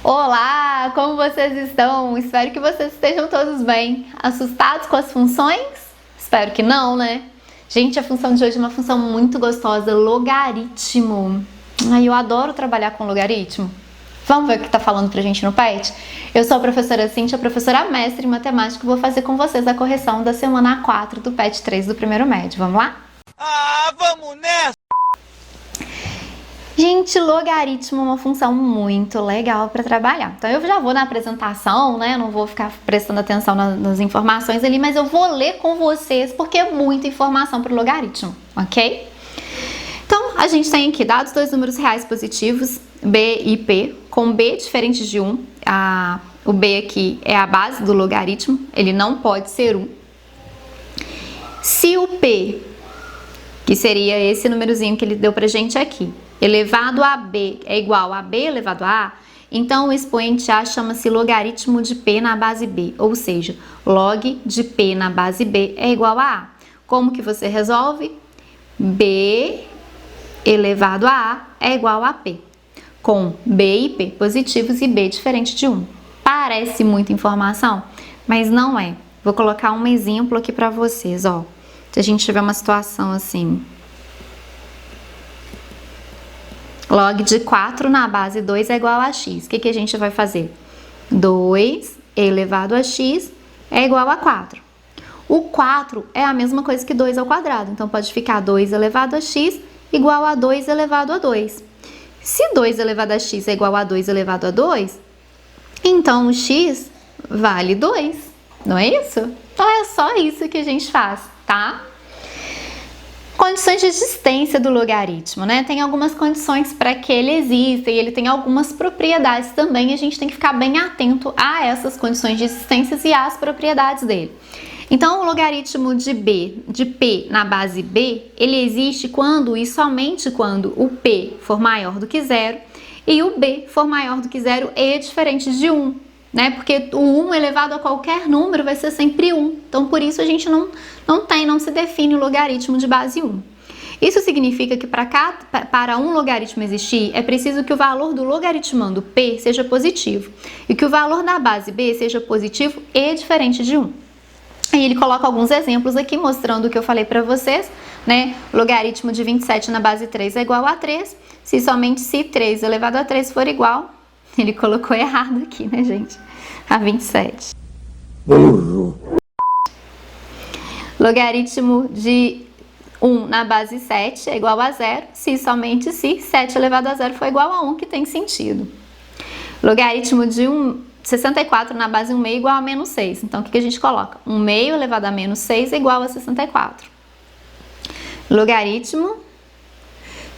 Olá, como vocês estão? Espero que vocês estejam todos bem. Assustados com as funções? Espero que não, né? Gente, a função de hoje é uma função muito gostosa, logaritmo. Ai, eu adoro trabalhar com logaritmo. Vamos ver o que tá falando pra gente no PET? Eu sou a professora Cíntia, professora mestre em matemática, e vou fazer com vocês a correção da semana 4 do PET 3 do primeiro médio. Vamos lá? Vamos nessa! Gente, logaritmo é uma função muito legal para trabalhar. Então eu já vou na apresentação, né? Não vou ficar prestando atenção nas informações ali, mas eu vou ler com vocês porque é muita informação para o logaritmo, ok? Então a gente tem aqui dados dois números reais positivos, b e p, com b diferentes de 1. O b aqui é a base do logaritmo, ele não pode ser 1. Se o p, que seria esse númerozinho que ele deu pra gente aqui, elevado a b é igual a b elevado a a, então o expoente a chama-se logaritmo de p na base b, ou seja, log de p na base b é igual a a. Como que você resolve? b elevado a a é igual a p, com b e p positivos e b diferente de 1. Parece muita informação, mas não é. Vou colocar um exemplo aqui para vocês, ó. Se a gente tiver uma situação assim, log de 4 na base 2 é igual a x. O que a gente vai fazer? 2 elevado a x é igual a 4. O 4 é a mesma coisa que 2 ao quadrado, então pode ficar 2 elevado a x igual a 2 elevado a 2. Se 2 elevado a x é igual a 2 elevado a 2, então o x vale 2, não é isso? Então é só isso que a gente faz, tá? Condições de existência do logaritmo, né? Tem algumas condições para que ele exista e ele tem algumas propriedades também. A gente tem que ficar bem atento a essas condições de existência e às propriedades dele. Então, o logaritmo de p na base b, ele existe quando e somente quando o p for maior do que 0 e o b for maior do que 0 e diferente de 1, né? Porque o 1 elevado a qualquer número vai ser sempre 1. Então, por isso a gente não se define o logaritmo de base 1. Isso significa que para um logaritmo existir, é preciso que o valor do logaritmando p seja positivo e que o valor da base b seja positivo e diferente de 1. Aí ele coloca alguns exemplos aqui mostrando o que eu falei para vocês, né? O logaritmo de 27 na base 3 é igual a 3, se 3 elevado a 3 for igual, ele colocou errado aqui, né, gente? A 27. Logaritmo de 1 na base 7 é igual a 0, se 7 elevado a 0 for igual a 1, que tem sentido. Logaritmo de 64 na base 1 meio é igual a menos 6. Então, o que a gente coloca? 1 meio elevado a menos 6 é igual a 64. Logaritmo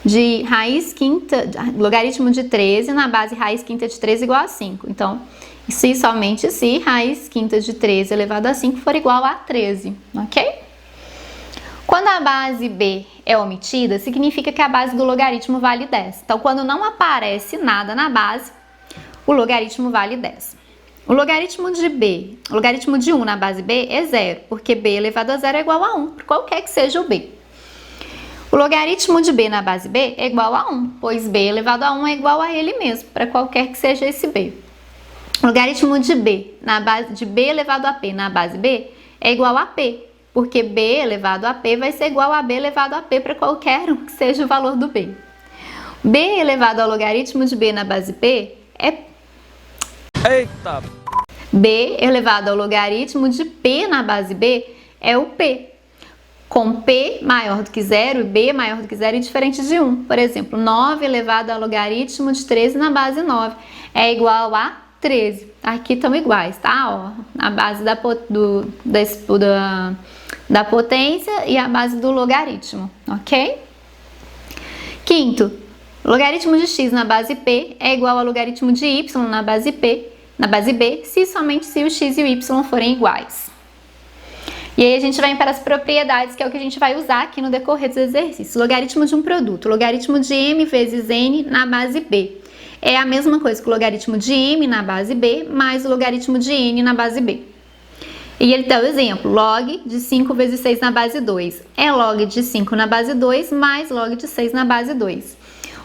de raiz quinta, logaritmo de 13 na base raiz quinta de 13 igual a 5. Então, somente se raiz quinta de 13 elevado a 5 for igual a 13, ok? Quando a base b é omitida, significa que a base do logaritmo vale 10. Então, quando não aparece nada na base, o logaritmo vale 10. O logaritmo de 1 na base b é 0, porque b elevado a 0 é igual a 1, por qualquer que seja o b. O logaritmo de b na base b é igual a 1, pois b elevado a 1 é igual a ele mesmo, para qualquer que seja esse b. O logaritmo de b elevado a p na base b é igual a p, porque b elevado a p vai ser igual a b elevado a p para qualquer um que seja o valor do b. b elevado ao logaritmo de b na base p é Eita! b elevado ao logaritmo de p na base b é o p, com p maior do que 0 e b maior do que 0 e diferente de 1. Por exemplo, 9 elevado ao logaritmo de 13 na base 9 é igual a 13. Aqui estão iguais, tá? Ó, a base da potência e a base do logaritmo, ok? Quinto, logaritmo de x na base p é igual ao logaritmo de y na base b, somente se o x e o y forem iguais. E aí a gente vai para as propriedades, que é o que a gente vai usar aqui no decorrer dos exercícios. Logaritmo de um produto, logaritmo de m vezes n na base b. É a mesma coisa que o logaritmo de m na base b mais o logaritmo de n na base b. E ele dá o exemplo, log de 5 vezes 6 na base 2. É log de 5 na base 2 mais log de 6 na base 2.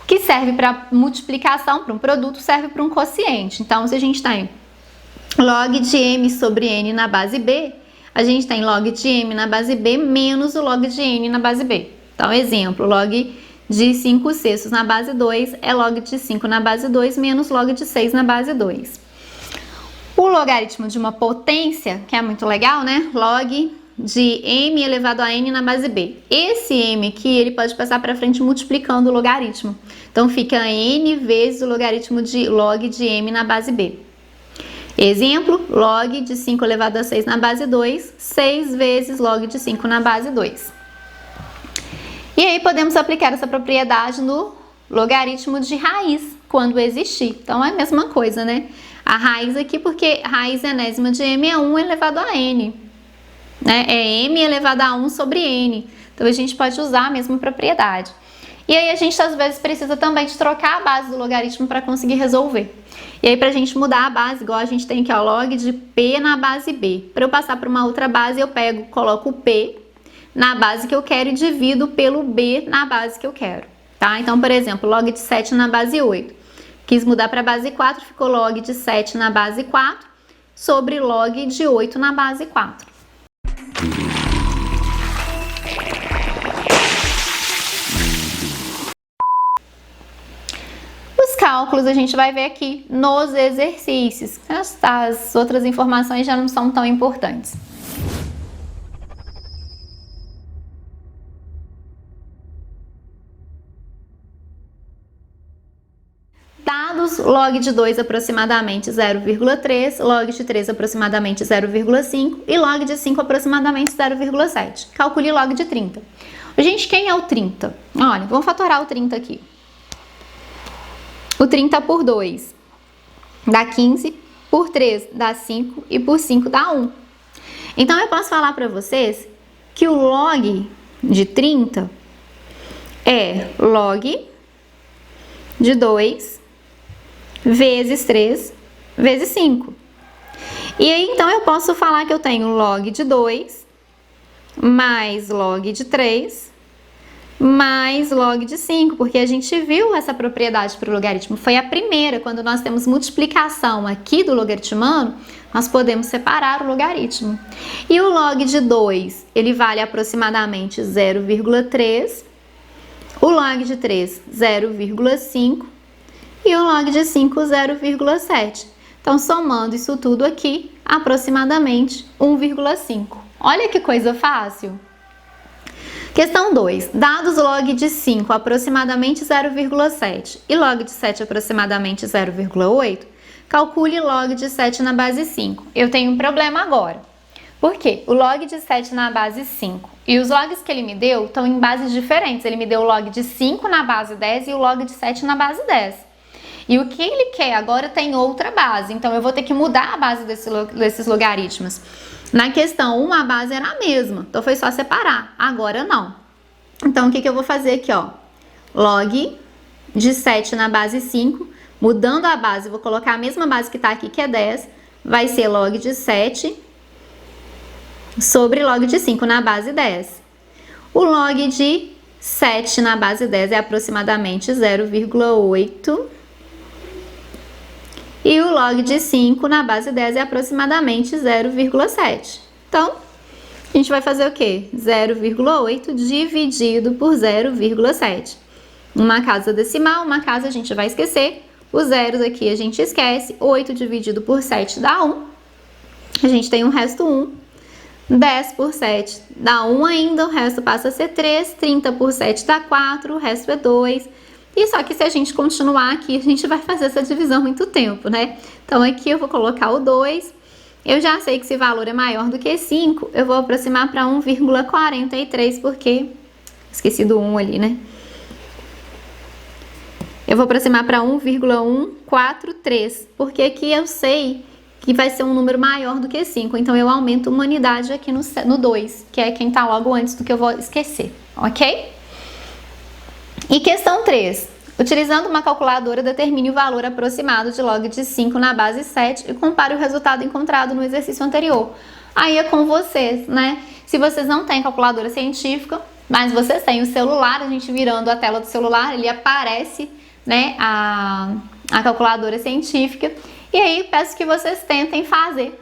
O que serve para multiplicação, para um produto, serve para um quociente. Então, se a gente tem log de m sobre n na base b, a gente tem log de m na base b menos o log de n na base b. Então, exemplo, log de 5 sextos na base 2 é log de 5 na base 2 menos log de 6 na base 2. O logaritmo de uma potência, que é muito legal, né? Log de m elevado a n na base b. Esse m aqui, ele pode passar para frente multiplicando o logaritmo. Então, fica n vezes o logaritmo de log de m na base b. Exemplo, log de 5 elevado a 6 na base 2, 6 vezes log de 5 na base 2. E aí, podemos aplicar essa propriedade no logaritmo de raiz, quando existir. Então, é a mesma coisa, né? A raiz aqui, porque raiz enésima de m é 1 elevado a n. Né? É m elevado a 1 sobre n. Então, a gente pode usar a mesma propriedade. E aí, a gente, às vezes, precisa também de trocar a base do logaritmo para conseguir resolver. E aí, para a gente mudar a base, igual a gente tem aqui, ó, log de p na base b. Para eu passar para uma outra base, eu coloco o p na base que eu quero e divido pelo b na base que eu quero. Tá? Então, por exemplo, log de 7 na base 8. Quis mudar para a base 4, ficou log de 7 na base 4 sobre log de 8 na base 4. Os cálculos a gente vai ver aqui nos exercícios. As outras informações já não são tão importantes. Dados, log de 2 aproximadamente 0,3, log de 3 aproximadamente 0,5 e log de 5 aproximadamente 0,7. Calcule log de 30. Gente, quem é o 30? Olha, vamos fatorar o 30 aqui. O 30 por 2 dá 15, por 3 dá 5 e por 5 dá 1. Então, eu posso falar para vocês que o log de 30 é log de 2 vezes 3 vezes 5. E aí, então, eu posso falar que eu tenho log de 2 mais log de 3 mais log de 5, porque a gente viu essa propriedade para o logaritmo. Foi a primeira, quando nós temos multiplicação aqui do logaritmano, nós podemos separar o logaritmo. E o log de 2, ele vale aproximadamente 0,3, o log de 3, 0,5, e o log de 5, 0,7. Então, somando isso tudo aqui, aproximadamente 1,5. Olha que coisa fácil! Questão 2. Dados log de 5 aproximadamente 0,7 e log de 7 aproximadamente 0,8, calcule log de 7 na base 5. Eu tenho um problema agora. Por quê? O log de 7 na base 5 e os logs que ele me deu estão em bases diferentes. Ele me deu o log de 5 na base 10 e o log de 7 na base 10. E o que ele quer agora tem outra base, então eu vou ter que mudar a base desses logaritmos. Na questão 1, a base era a mesma, então foi só separar, agora não. Então, o que eu vou fazer aqui, ó? Log de 7 na base 5, mudando a base, vou colocar a mesma base que tá aqui, que é 10, vai ser log de 7 sobre log de 5 na base 10. O log de 7 na base 10 é aproximadamente 0,8. E o log de 5 na base 10 é aproximadamente 0,7. Então, a gente vai fazer o quê? 0,8 dividido por 0,7. Uma casa decimal, uma casa a gente vai esquecer. Os zeros aqui a gente esquece. 8 dividido por 7 dá 1. A gente tem um resto 1. 10 por 7 dá 1 ainda, o resto passa a ser 3. 30 por 7 dá 4, o resto é 2. E só que se a gente continuar aqui, a gente vai fazer essa divisão muito tempo, né? Então, aqui eu vou colocar o 2. Eu já sei que esse valor é maior do que 5. Eu vou aproximar para 1,43, porque... esqueci do 1 ali, né? Eu vou aproximar para 1,143, porque aqui eu sei que vai ser um número maior do que 5. Então, eu aumento uma unidade aqui no 2, que é quem tá logo antes do que eu vou esquecer, ok? E questão 3. Utilizando uma calculadora, determine o valor aproximado de log de 5 na base 7 e compare o resultado encontrado no exercício anterior. Aí é com vocês, né? Se vocês não têm calculadora científica, Mas vocês têm o celular, a gente virando a tela do celular, ele aparece, né, a calculadora científica. E aí peço que vocês tentem fazer.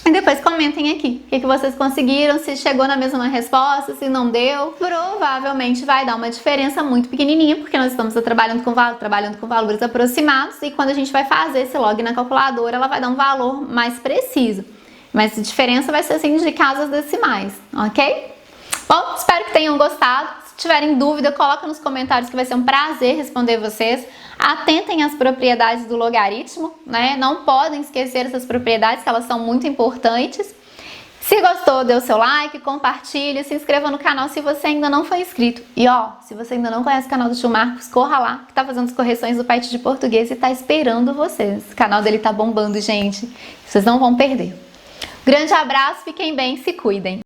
E depois comentem aqui o que vocês conseguiram, se chegou na mesma resposta, se não deu. Provavelmente vai dar uma diferença muito pequenininha, porque nós estamos trabalhando com valores aproximados, e quando a gente vai fazer esse log na calculadora, ela vai dar um valor mais preciso. Mas a diferença vai ser assim de casas decimais, ok? Bom, espero que tenham gostado. Se tiverem dúvida, coloca nos comentários que vai ser um prazer responder vocês. Atentem às propriedades do logaritmo, né? Não podem esquecer essas propriedades, que elas são muito importantes. Se gostou, dê o seu like, compartilhe, se inscreva no canal se você ainda não foi inscrito. E ó, se você ainda não conhece o canal do tio Marcos, corra lá, que tá fazendo as correções do PET de português e tá esperando vocês. O canal dele tá bombando, gente. Vocês não vão perder. Grande abraço, fiquem bem, se cuidem.